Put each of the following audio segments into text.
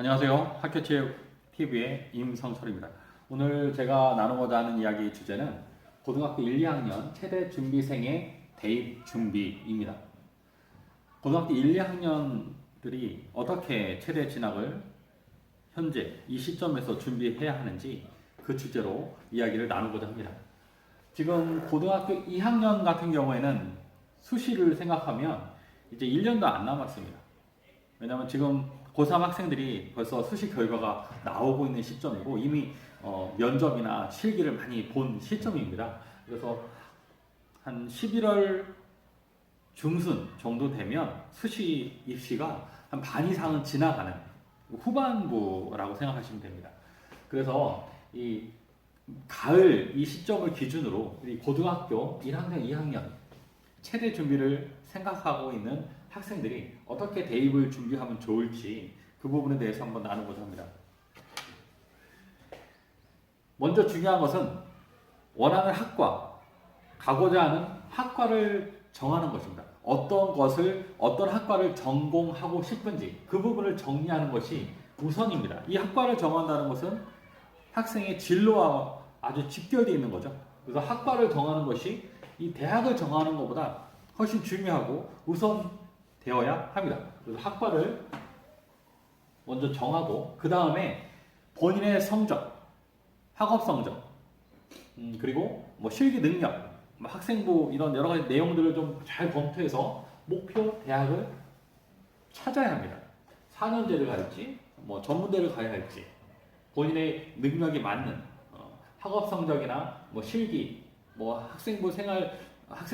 안녕하세요. 학교체육TV의 임성철입니다. 오늘 제가 나누고자 하는 이야기 주제는 고등학교 1, 2학년 체대 준비생의 대입 준비입니다. 고등학교 1, 2학년들이 어떻게 체대 진학을 현재 이 시점에서 준비해야 하는지 그 주제로 이야기를 나누고자 합니다. 지금 고등학교 2학년 같은 경우에는 수시를 생각하면 이제 1년도 안 남았습니다. 왜냐하면 지금 고3 학생들이 벌써 수시 결과가 나오고 있는 시점이고 이미 면접이나 실기를 많이 본 시점입니다. 그래서 한 11월 중순 정도 되면 수시 입시가 한 반 이상은 지나가는 후반부라고 생각하시면 됩니다. 그래서 이 가을 이 시점을 기준으로 우리 고등학교 1학년, 2학년 체대 준비를 생각하고 있는 학생들이 어떻게 대입을 준비하면 좋을지 그 부분에 대해서 한번 나누고자 합니다. 먼저 중요한 것은 원하는 학과, 가고자 하는 학과를 정하는 것입니다. 어떤 학과를 전공하고 싶은지 그 부분을 정리하는 것이 우선입니다. 이 학과를 정한다는 것은 학생의 진로와 아주 직결되어 있는 거죠. 그래서 학과를 정하는 것이 이 대학을 정하는 것보다 훨씬 중요하고 우선 되어야 합니다. 그래서 학과를 먼저 정하고 그 다음에 본인의 성적, 학업 성적, 그리고 뭐 실기 능력, 학생부 이런 여러 가지 내용들을 좀 잘 검토해서 목표 대학을 찾아야 합니다. 4년제를 갈지, 뭐 전문대를 가야 할지, 본인의 능력이 맞는 학업 성적이나 뭐 실기, 뭐 학생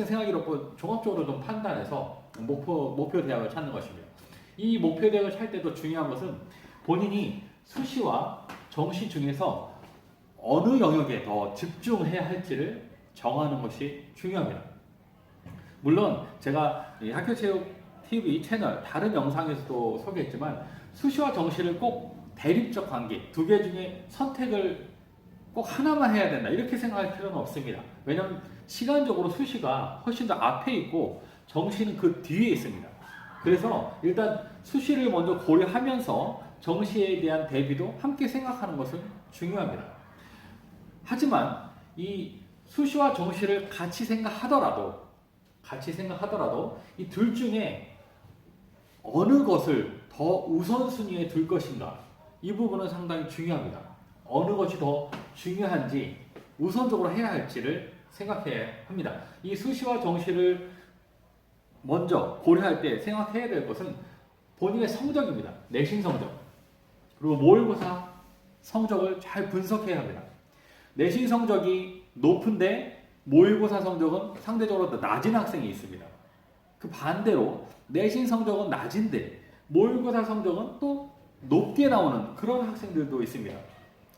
생활기록부 종합적으로 좀 판단해서 목표 대학을 찾는 것입니다. 이 목표 대학을 찾을 때도 중요한 것은 본인이 수시와 정시 중에서 어느 영역에 더 집중해야 할지를 정하는 것이 중요합니다. 물론 제가 학교체육TV 채널 다른 영상에서도 소개했지만 수시와 정시를 꼭 대립적 관계, 두 개 중에 선택을 꼭 하나만 해야 된다 이렇게 생각할 필요는 없습니다. 왜냐하면 시간적으로 수시가 훨씬 더 앞에 있고 정시는 그 뒤에 있습니다. 그래서 일단 수시를 먼저 고려하면서 정시에 대한 대비도 함께 생각하는 것은 중요합니다. 하지만 이 수시와 정시를 같이 생각하더라도 이 둘 중에 어느 것을 더 우선순위에 둘 것인가 이 부분은 상당히 중요합니다. 어느 것이 더 중요한지 우선적으로 해야 할지를 생각해야 합니다. 이 수시와 정시를 먼저 고려할 때 생각해야 될 것은 본인의 성적입니다. 내신 성적. 그리고 모의고사 성적을 잘 분석해야 합니다. 내신 성적이 높은데 모의고사 성적은 상대적으로 더 낮은 학생이 있습니다. 그 반대로 내신 성적은 낮은데 모의고사 성적은 또 높게 나오는 그런 학생들도 있습니다.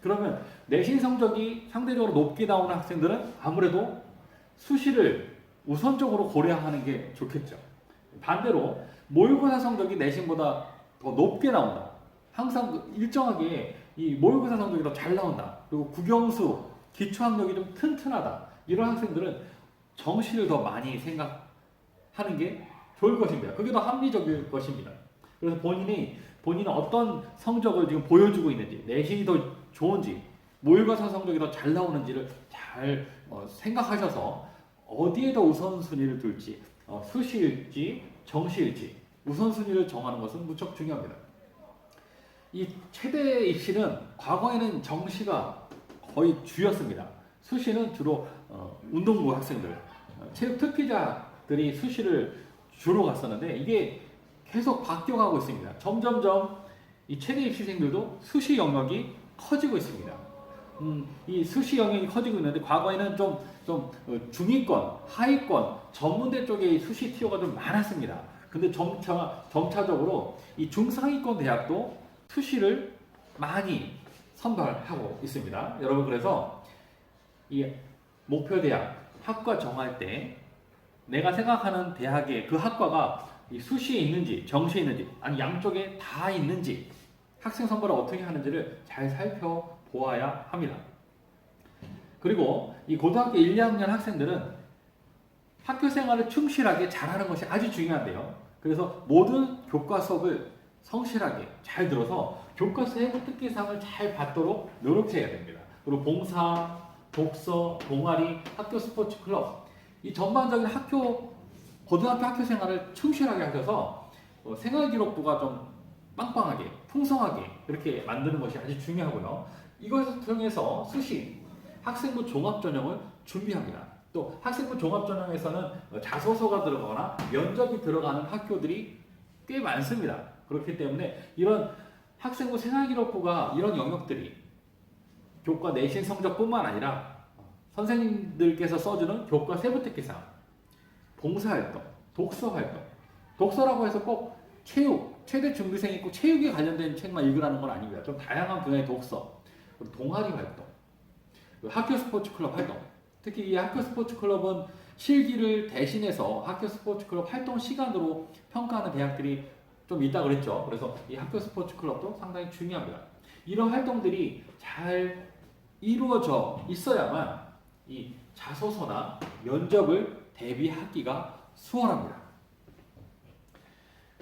그러면 내신 성적이 상대적으로 높게 나오는 학생들은 아무래도 수시를 우선적으로 고려하는 게 좋겠죠. 반대로 모의고사 성적이 내신보다 더 높게 나온다. 항상 일정하게 이 모의고사 성적이 더 잘 나온다. 그리고 국영수, 기초학력이 좀 튼튼하다. 이런 학생들은 정시를 더 많이 생각하는 게 좋을 것입니다. 그게 더 합리적일 것입니다. 그래서 본인은 어떤 성적을 지금 보여주고 있는지, 내신이 더 좋은지, 모의고사 성적이 더 잘 나오는지를 잘 생각하셔서 어디에 더 우선순위를 둘지, 수시일지 정시일지 우선순위를 정하는 것은 무척 중요합니다. 이 체대 입시는 과거에는 정시가 거의 주였습니다. 수시는 주로 운동부 학생들, 체육 특기자들이 수시를 주로 갔었는데 이게 계속 바뀌어가고 있습니다. 점점점 이 체대 입시생들도 수시 영역이 커지고 있습니다. 이 수시 영역이 커지고 있는데 과거에는 좀 중위권, 하위권, 전문대 쪽에 수시 티어가 좀 많았습니다. 근데 점차적으로 이 중상위권 대학도 수시를 많이 선발하고 있습니다. 여러분 그래서 이 목표 대학, 학과 정할 때 내가 생각하는 대학의 그 학과가 이 수시에 있는지 정시에 있는지 아니 양쪽에 다 있는지 학생 선발을 어떻게 하는지를 잘 살펴보아야 합니다. 그리고 이 고등학교 1, 2학년 학생들은 학교 생활을 충실하게 잘하는 것이 아주 중요한데요. 그래서 모든 교과 수업을 성실하게 잘 들어서 교과서 해부 특기사항을 잘 받도록 노력해야 됩니다. 그리고 봉사, 독서, 동아리, 학교 스포츠 클럽 이 전반적인 고등학교 학교 생활을 충실하게 하셔서 생활기록부가 좀 빵빵하게, 풍성하게 이렇게 만드는 것이 아주 중요하고요. 이것을 통해서 수시 학생부 종합전형을 준비합니다. 또 학생부 종합전형에서는 자소서가 들어가거나 면접이 들어가는 학교들이 꽤 많습니다. 그렇기 때문에 이런 학생부 생활기록부가 이런 영역들이 교과 내신 성적뿐만 아니라 선생님들께서 써주는 교과 세부 특기사항, 봉사활동, 독서활동, 독서라고 해서 꼭 체육, 최대 준비생이 꼭 체육에 관련된 책만 읽으라는 건 아닙니다. 좀 다양한 분야의 독서, 동아리 활동, 학교 스포츠 클럽 활동. 특히 이 학교 스포츠 클럽은 실기를 대신해서 학교 스포츠 클럽 활동 시간으로 평가하는 대학들이 좀 있다 그랬죠. 그래서 이 학교 스포츠 클럽도 상당히 중요합니다. 이런 활동들이 잘 이루어져 있어야만 이 자소서나 면접을 대비하기가 수월합니다.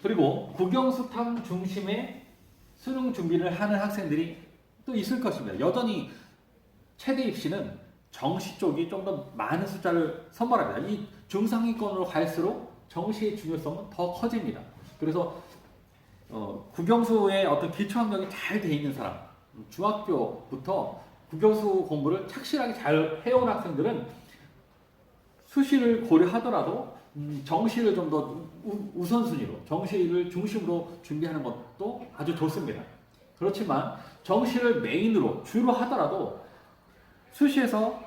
그리고 국영수탐 중심의 수능 준비를 하는 학생들이 또 있을 것입니다. 여전히 최대 입시는 정시 쪽이 좀 더 많은 숫자를 선발합니다. 이 중상위권으로 갈수록 정시의 중요성은 더 커집니다. 그래서 국영수의 어떤 기초 학력이 잘 돼 있는 사람, 중학교부터 국영수 공부를 착실하게 잘 해온 학생들은 수시를 고려하더라도 정시를 좀 더 우선순위로, 정시를 중심으로 준비하는 것도 아주 좋습니다. 그렇지만 정시를 메인으로 주로 하더라도 수시에서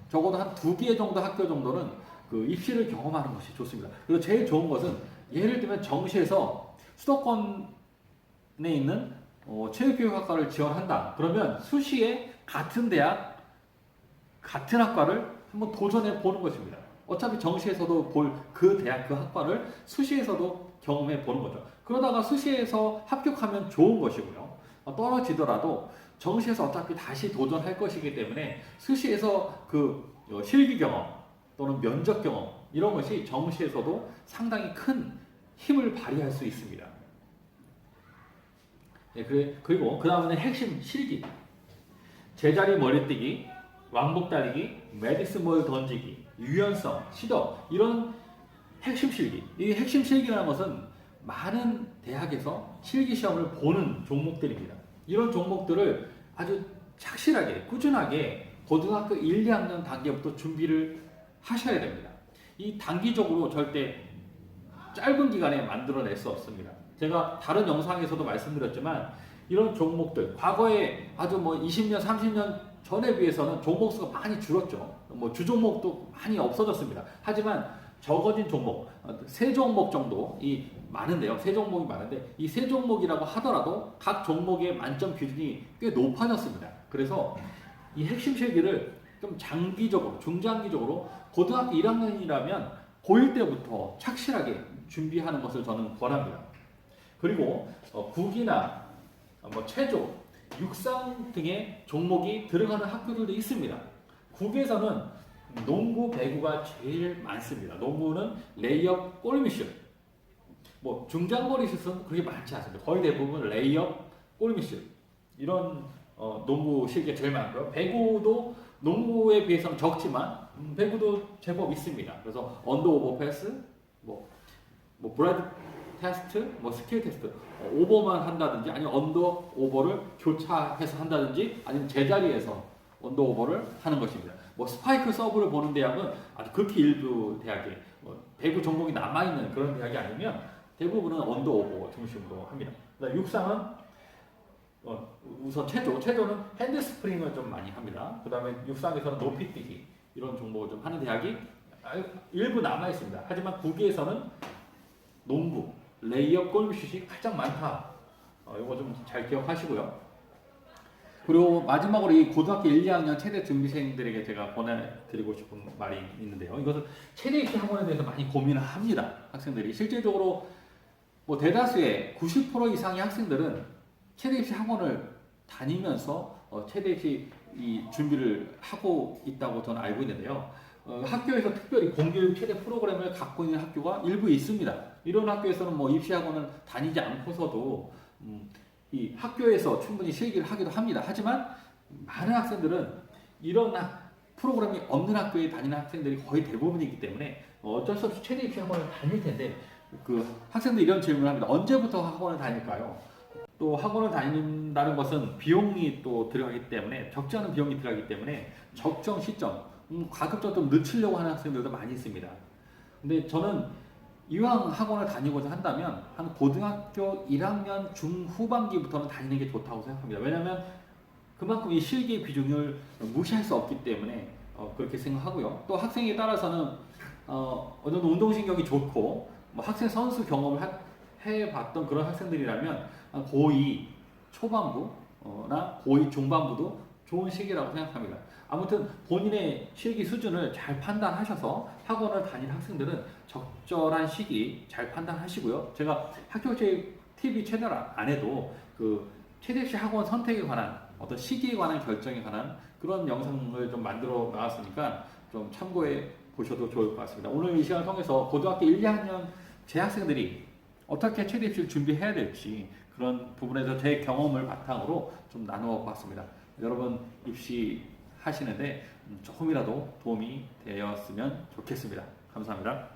적어도 한 2개 정도 학교 정도는 그 입시를 경험하는 것이 좋습니다. 그리고 제일 좋은 것은 예를 들면 정시에서 수도권에 있는 체육교육학과를 지원한다. 그러면 수시에 같은 대학, 같은 학과를 한번 도전해 보는 것입니다. 어차피 정시에서도 볼 그 대학, 그 학과를 수시에서도 경험해 보는 거죠. 그러다가 수시에서 합격하면 좋은 것이고요. 떨어지더라도 정시에서 어차피 다시 도전할 것이기 때문에 수시에서 그 실기 경험 또는 면접 경험 이런 것이 정시에서도 상당히 큰 힘을 발휘할 수 있습니다. 네, 그리고 그 다음에는 핵심 실기, 제자리 머리뛰기, 왕복 달리기, 메디스볼 던지기, 유연성, 시도 이런 핵심 실기. 이 핵심 실기라는 것은 많은 대학에서 실기 시험을 보는 종목들입니다. 이런 종목들을 아주 착실하게, 꾸준하게 고등학교 1, 2학년 단계부터 준비를 하셔야 됩니다. 이 단기적으로 절대 짧은 기간에 만들어낼 수 없습니다. 제가 다른 영상에서도 말씀드렸지만 이런 종목들, 과거에 아주 20년, 30년 전에 비해서는 종목 수가 많이 줄었죠. 주종목도 많이 없어졌습니다. 하지만 적어진 종목, 세 종목 정도 많은데요. 세 종목이 많은데 이 세 종목이라고 하더라도 각 종목의 만점 기준이 꽤 높아졌습니다. 그래서 이 핵심 실기를 좀 장기적으로, 중장기적으로 고등학교 1학년이라면 고1 때부터 착실하게 준비하는 것을 저는 권합니다. 그리고 국이나 체조, 육상 등의 종목이 들어가는 학교들도 있습니다. 국에서는 농구, 배구가 제일 많습니다. 농구는 레이업, 골밑슛. 중장거리 슛은 그렇게 많지 않습니다. 거의 대부분 레이업, 골밑슛. 이런 농구 실기가 제일 많고요. 배구도 농구에 비해서는 적지만 배구도 제법 있습니다. 그래서 언더 오버 패스, 브라드 테스트, 스킬 테스트, 오버만 한다든지 아니면 언더 오버를 교차해서 한다든지 아니면 제자리에서 언더 오버를 하는 것입니다. 스파이크 서브를 보는 대학은 아주 극히 일부 대학에 배구 종목이 남아있는 그런 대학이 아니면 대부분은 언더 오버 중심으로 합니다. 육상은 우선 체조는 핸드 스프링을 좀 많이 합니다. 그 다음에 육상에서는 높이뛰기 이런 종목을 좀 하는 대학이 일부 남아있습니다. 하지만 국에서는 농구, 레이업, 골밑슛이 가장 많다. 이거 좀 잘 기억하시고요. 그리고 마지막으로 이 고등학교 1, 2학년 최대 준비생들에게 제가 보내드리고 싶은 말이 있는데요. 이것은 최대 입시 학원에 대해서 많이 고민을 합니다. 학생들이 실제적으로 대다수의 90% 이상의 학생들은 최대 입시 학원을 다니면서 최대 입시 준비를 하고 있다고 저는 알고 있는데요. 학교에서 특별히 공교육 최대 프로그램을 갖고 있는 학교가 일부 있습니다. 이런 학교에서는 입시 학원을 다니지 않고서도 이 학교에서 충분히 실기를 하기도 합니다. 하지만 많은 학생들은 이런 프로그램이 없는 학교에 다니는 학생들이 거의 대부분이기 때문에 어쩔 수 없이 최대 입시 학원을 다닐 텐데 그 학생들이 이런 질문을 합니다. 언제부터 학원을 다닐까요? 또 학원을 다닌다는 것은 비용이 또 들어가기 때문에 적지 않은 비용이 들어가기 때문에 적정 시점, 가급적 좀 늦추려고 하는 학생들도 많이 있습니다. 근데 저는 이왕 학원을 다니고자 한다면 한 고등학교 1학년 중후반기부터는 다니는 게 좋다고 생각합니다. 왜냐하면 그만큼 이 실기 비중을 무시할 수 없기 때문에 그렇게 생각하고요. 또 학생에 따라서는 어느 정도 운동신경이 좋고 뭐 학생 선수 경험을 해봤던 그런 학생들이라면 고2 초반부나 고2 중반부도 좋은 시기라고 생각합니다. 아무튼 본인의 실기 수준을 잘 판단하셔서 학원을 다니는 학생들은 적절한 시기 잘 판단하시고요. 제가 학교교육 TV 채널 안에도 그 최대 입시 학원 선택에 관한 어떤 시기에 관한 결정에 관한 그런 영상을 좀 만들어 나왔으니까 좀 참고해 보셔도 좋을 것 같습니다. 오늘 이 시간을 통해서 고등학교 1, 2학년 재학생들이 어떻게 최대 입시를 준비해야 될지 그런 부분에서 제 경험을 바탕으로 좀 나누어 봤습니다. 여러분 입시 하시는데 조금이라도 도움이 되었으면 좋겠습니다. 감사합니다.